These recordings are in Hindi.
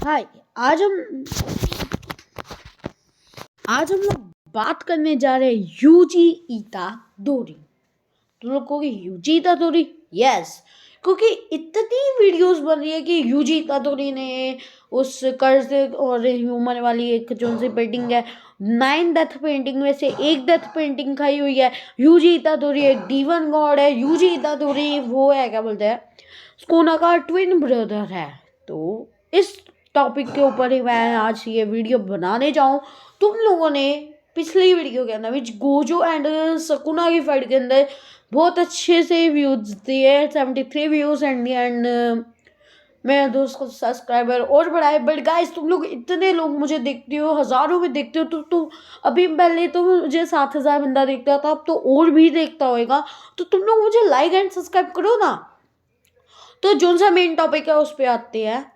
हाय। आज हम आज हम लोग बात करने जा रहे हैं यूजी इतादोरी। तुम लोग कहोगे यूजी इतादोरी? यस, क्योंकि इतनी वीडियोस बन रही है कि यूजी इतादोरी ने उस कर्ज और ह्यूमन वाली एक जो सी पेंटिंग है 9 डेथ पेंटिंग में से एक डेथ पेंटिंग खाई हुई है। यूजी इतादोरी एक डीवन गॉड है। यूजी इतादोरी वो है, क्या बोलते हैं, सुकुना का ट्विन ब्रदर है। तो इस टॉपिक के ऊपर ही मैं आज ये वीडियो बनाने जाऊँ। तुम लोगों ने पिछली वीडियो के अंदर विच गोजो एंड सुकुना की फाइट के अंदर बहुत अच्छे से व्यूज दिए, 73 व्यूज एंड मेरे दोस्त को सब्सक्राइबर और बढ़ाए। बट गाइस, तुम लोग इतने लोग मुझे देखते हो, हज़ारों में देखते हो। तो अभी पहले तो मुझे 7,000 बंदा देखता था, अब तो और भी देखता होएगा। तो तुम लोग मुझे लाइक एंड सब्सक्राइब करो ना। तो जो सा मेन टॉपिक है उस पर आते हैं,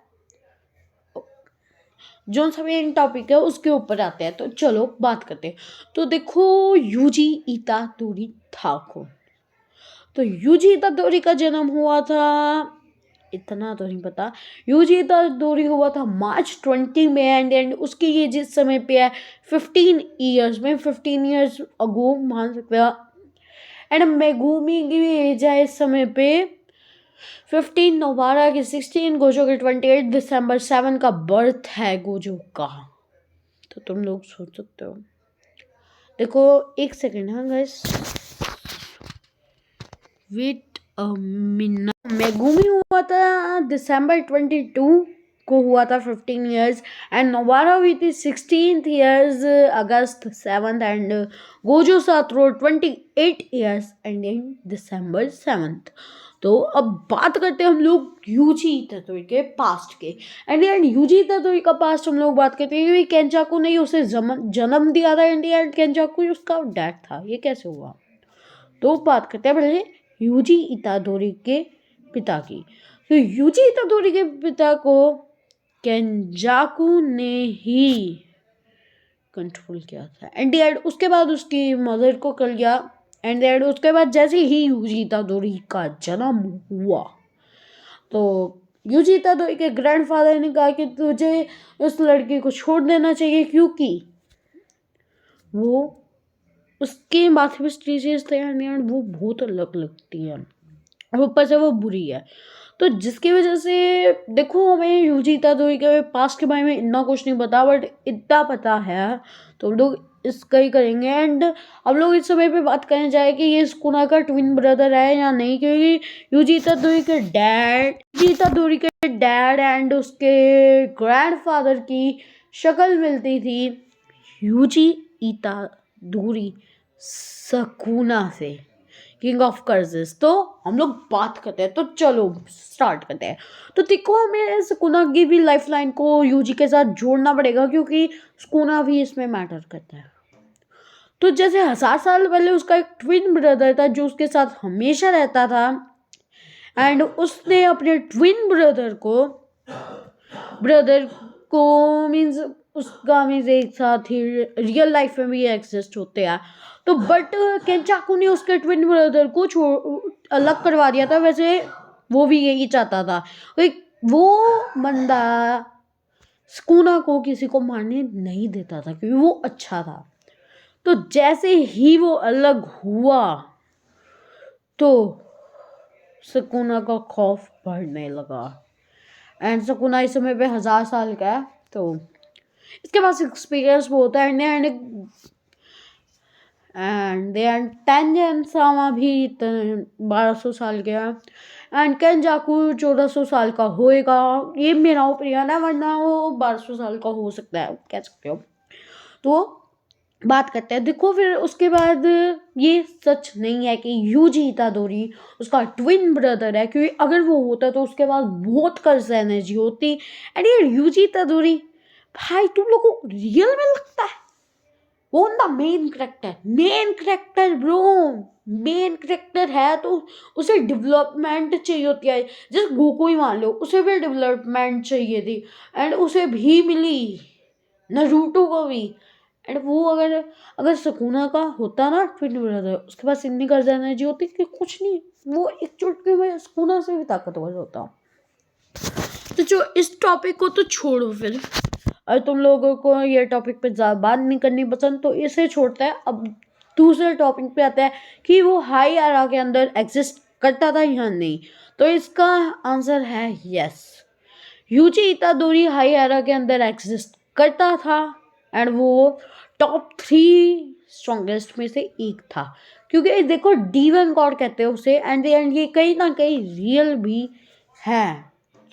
जो सा मेन टॉपिक है उसके ऊपर आते हैं। तो चलो बात करते हैं। तो देखो, यूजी इतादोरी था कौन? तो यूजी इतादोरी का जन्म हुआ था, इतना तो नहीं पता। यूजी इतादोरी हुआ था मार्च 20 में एंड उसकी ये जिस समय पे है 15 ईयर्स में, 15 ईयर्स अगो मान सकते हैं। एंड मेगुमी की भी एज है इस समय पे 15, नोबारा की 16, गोजो की 28 दिसंबर 7 का बर्थ है गोजो का। तो तुम लोग सोच सकते हो। देखो एक सेकेंड, हाँ guys, wait a minute. Megumi हुआ था दिसंबर 22 को, हुआ था 15 ईयर्स। एंड नोबारा हुई थी 16 ईयर्स अगस्त 7 and Gojo Satoru 28 years and in दिसंबर 7। तो अब बात करते हैं हम लोग यूजी इतादोरी के पास्ट के। एंड यूजी इतादोरी का पास्ट हम लोग बात करते हैं। केंचाकू ने ही उसे जन्म दिया था। एंड केंचाकू ही उसका डैड था। ये कैसे हुआ? तो बात करते हैं पहले यूजी इतादोरी के पिता की। तो यूजी इतादोरी के पिता को केंजाकू ने ही कंट्रोल किया था। एंड उसके बाद उसकी मदर को कर लिया। एंड उसके बाद जैसे ही यूजी इतादोरी का जन्म हुआ तो यूजी इतादोरी के ग्रैंडफादर ने कहा कि तुझे उस लड़की को छोड़ देना चाहिए, क्योंकि वो उसके माथे पे स्टिचेस थे एंड वो बहुत अलग लगती है और ऊपर से वो बुरी है। तो जिसकी वजह से देखो, हमें यूजी इतादोरी के पास्ट के बारे में इतना कुछ नहीं पता, बट इतना पता है तो हम लोग इसका ही करेंगे। एंड हम लोग इस समय पे बात करने जाए कि ये सुकुना का ट्विन ब्रदर है या नहीं, क्योंकि यूजी इतादोरी के डैड एंड उसके ग्रैंडफादर की शक्ल मिलती थी यूजी इतादोरी सुकुना से, किंग ऑफ कर्जेस। तो हम लोग बात करते हैं। तो चलो स्टार्ट करते हैं। तो देखो, हमें सुकुना की भी लाइफ लाइन को यूजी के साथ जोड़ना पड़ेगा, क्योंकि सुकुना भी इसमें मैटर करता है। तो जैसे 1000 साल पहले उसका एक ट्विन ब्रदर था जो उसके साथ हमेशा रहता था। एंड उसने अपने ट्विन ब्रदर को मीन्स उसका मीन्स एक साथ ही रियल लाइफ में भी एग्जिस्ट होते हैं। तो बट केंचाकू ने उसके ट्विन ब्रदर को अलग करवा दिया था। वैसे वो भी यही चाहता था। वो बंदा सुकुना को किसी को मारने नहीं देता था क्योंकि वो अच्छा था। तो जैसे ही वो अलग हुआ तो सुकुना का खौफ बढ़ने लगा। एंड सुकुना इस समय पे 1000 साल का है, तो इसके पास एक्सपीरियंस बहुत है। एंड टेंजन सामा भी 1200 साल के हैं। एंड केंजाकू 1400 साल का होएगा, ये मेरा ओपिनियन है, वरना वो 1200 साल का हो सकता है, कह सकते हो। तो बात करते हैं। देखो फिर उसके बाद ये सच नहीं है कि यूजी इतादोरी उसका ट्विन ब्रदर है, क्योंकि अगर वो होता तो उसके पास बहुत कर्ज एनर्जी होती। एंड ये यूजी इतादोरी भाई तुम लोगों को रियल में लगता है वो ना main character bro, main character है तो उसे डेवलपमेंट चाहिए होती है। जैसे गोकू ही मान लो, उसे भी डेवलपमेंट चाहिए थी एंड उसे भी मिली, नारुतो को भी। एंड वो अगर सुकुना का होता ना ट्विन ब्रदर, उसके पास इतनी कर्ज एनर्जी होती कि कुछ नहीं, वो एक चुटकी में सुकुना से भी ताकतवर होता। तो जो इस टॉपिक को तो छोड़ो फिर, और तुम लोगों को ये टॉपिक पे बात नहीं करनी पसंद तो इसे छोड़ते हैं। अब दूसरे टॉपिक पे आता है कि वो हाई एरा के अंदर एग्जिस्ट करता था या नहीं। तो इसका आंसर है यस, यूजी इतादोरी हाई एरा के अंदर एग्जिस्ट करता था एंड वो टॉप 3 स्ट्रॉन्गेस्ट में से एक था। क्योंकि देखो D1 गॉड कहते हैं उसे, एंड ये कहीं ना कहीं रियल भी है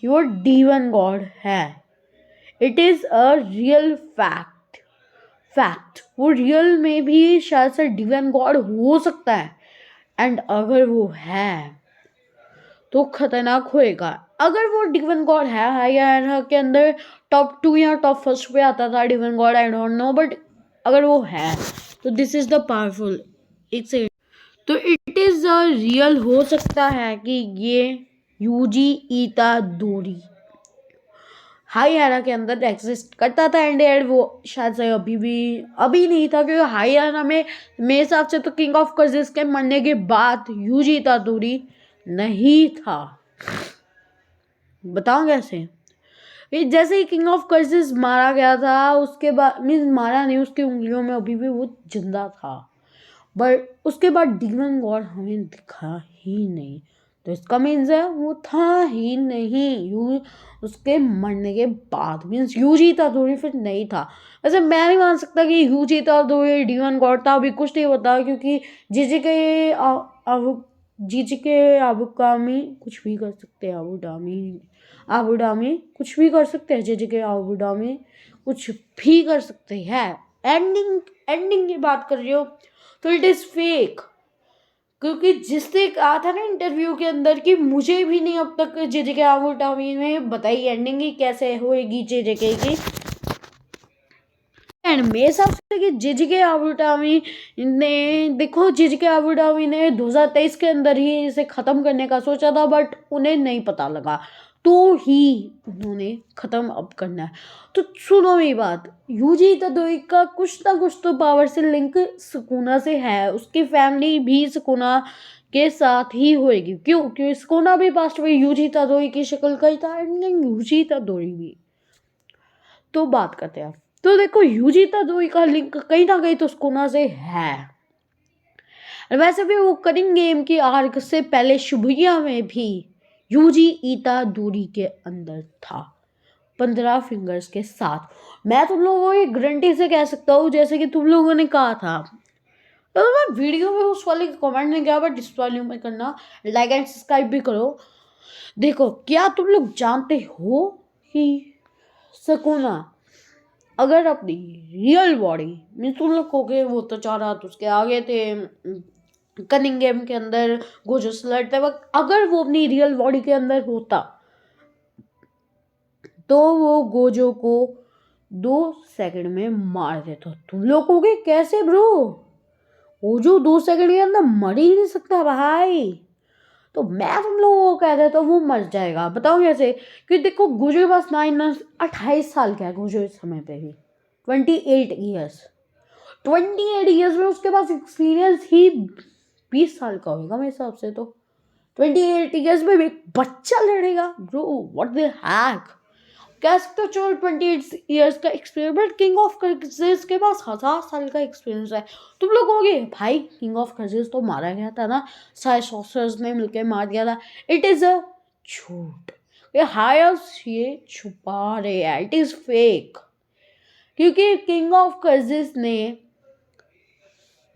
कि वो D1 गॉड है। It is a real fact वो रियल में भी शायद से D1 गॉड हो सकता है, एंड अगर वो है तो खतरनाक होएगा। अगर वो D1 गॉड है हाई एरा के अंदर टॉप 2 या टॉप 1 पे आता था D1 God, I don't know, but अगर वो है तो this is the powerful. It's तो इट इज रियल हो सकता है कि ये यूजी इतादोरी हाई एरा के अंदर एग्जिस्ट करता था, एंड वो शायद से अभी नहीं था, क्योंकि हाई एरा में मेरे हिसाब से तो किंग ऑफ कर्जिस के मरने के बाद यूजी इतादोरी नहीं था। बताओ कैसे? जैसे ही किंग ऑफ कर्जिस मारा गया था उसके बाद, मीन्स मारा नहीं, उसकी उंगलियों में अभी भी वो जिंदा था, बट उसके बाद D1 गॉड हमें दिखा ही नहीं। तो इसका मीन्स है वो था ही नहीं उसके मरने के बाद, मीन्स यूजी इतादोरी फिर नहीं था। वैसे मैं नहीं मान सकता कि यूजी इतादोरी D1 गॉड था, अभी कुछ नहीं पता, क्योंकि जीजे के आबुकामी कुछ भी कर सकते हैं, आबुडामी कुछ भी कर सकते हैं, जीजे के आबुडामी कुछ भी कर सकते हैं। एंडिंग की बात कर रही हो तो इट इज़ फेक, क्योंकि जिसने कहा था ना इंटरव्यू के अंदर कि मुझे भी नहीं अब तक जेजे के आबुटामी ने बताई एंडिंग ही कैसे होएगी जेजे की। एंड मेरे हिसाब से कि जेजे के आबुटामी ने, देखो जेजे के आबुटामी ने 2023 के अंदर ही इसे ख़त्म करने का सोचा था, बट उन्हें नहीं पता लगा तो ही उन्होंने ख़त्म अब करना है। तो सुनो मेरी बात, यूजी इतादोरी का कुछ ना कुछ तो पावर से लिंक सुकुना से है, उसकी फैमिली भी सुकुना के साथ ही होएगी। क्यों? क्योंकि सुकुना भी पास्ट हुई यूजी इतादोरी की शक्ल का ही था, एंड यूजी इतादोरी भी। तो बात करते हैं, तो देखो यूजी इतादोरी का लिंक कहीं ना कहीं तो सुकुना से है। वैसे भी वो कनिंग गेम की आर्क से पहले शिबुया में भी यूजी इतादोरी के अंदर था 15 फिंगर्स के साथ। मैं तुम लोगों को ये गारंटी से कह सकता हूँ, जैसे कि तुम लोगों ने कहा था, तो मैं वीडियो में उस वाले कमेंट नहीं किया, बट इस वाले में करना, लाइक एंड सब्सक्राइब भी करो। देखो, क्या तुम लोग जानते हो कि सुकुना अगर अपनी रियल बॉडी में, तुम लोग कहोगे वो तो 4 हाथ उसके आगे थे कनिंग गेम के अंदर गोजो से लड़ते वक्त, अगर वो अपनी रियल बॉडी के अंदर होता तो वो गोजो को 2 सेकंड में मार देता। तुम लोग कहोगे कैसे ब्रो, गोजो 2 सेकंड के अंदर मर ही नहीं सकता भाई। तो मैं तुम लोगों को कह देता हूँ वो मर जाएगा। बताओ कैसे? कि देखो गोजो के पास 28 साल का है गोजो इस समय पे भी, 28 ईयर्स में उसके पास एक्सपीरियंस ही 20 साल का होगा मेरे हिसाब से। तो 28 ईयर्स में एक बच्चा लड़ेगा ब्रो, व्हाट द हैक। कह सकते हो चलो 28 ईयर्स का एक्सपीरियंस, बट किंग ऑफ कर्जिस के पास 1000 साल का एक्सपीरियंस है। तुम लोग कहोगे भाई किंग ऑफ कर्जिस तो मारा गया था ना, सारे सॉर्सरर्स ने मिलकर मार दिया था। इट इज़ अ झूठ, ये छुपा रहे हैं, इट इज़ फेक। क्योंकि किंग ऑफ कर्जिस ने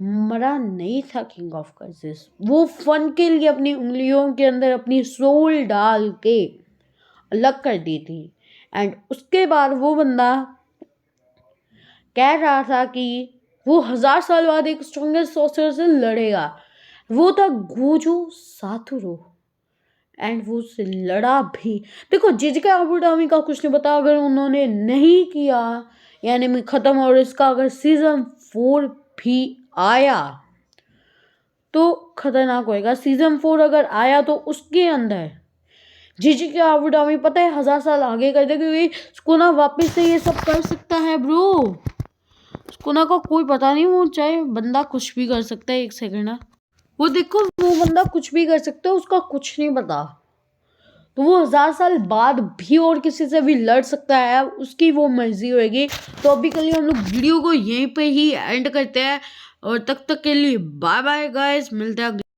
मरा नहीं था। किंग ऑफ कर्जिस वो फन के लिए अपनी उंगलियों के अंदर अपनी सोल डाल के अलग कर दी थी, एंड उसके बाद वो बंदा कह रहा था कि वो 1000 साल बाद एक स्ट्रॉन्गेस्ट सॉर्सरर से लड़ेगा। वो था गोजो सातोरू, एंड वो उससे लड़ा भी। देखो जेजे आबुटामी का कुछ नहीं पता, अगर उन्होंने नहीं किया यानी ख़त्म, और इसका अगर सीजन 4 भी आया तो खतरनाक होएगा। सीजन 4 अगर आया तो उसके अंदर जीजी के आबुटामी पता है 1000 साल आगे कर दे, क्योंकि सुकुना वापस से ये सब कर सकता है ब्रो। सुकुना का कोई पता नहीं, वो चाहे बंदा कुछ भी कर सकता है। 1 सेकंड ना, वो देखो वो बंदा कुछ भी कर सकता है, उसका कुछ नहीं पता। तो वो 1000 साल बाद भी और किसी से भी लड़ सकता है, उसकी वो मर्जी होगी। तो अभी के लिए हम लोग वीडियो को यहीं पे ही एंड करते हैं और तब तक के लिए बाय बाय गाइस, मिलते हैं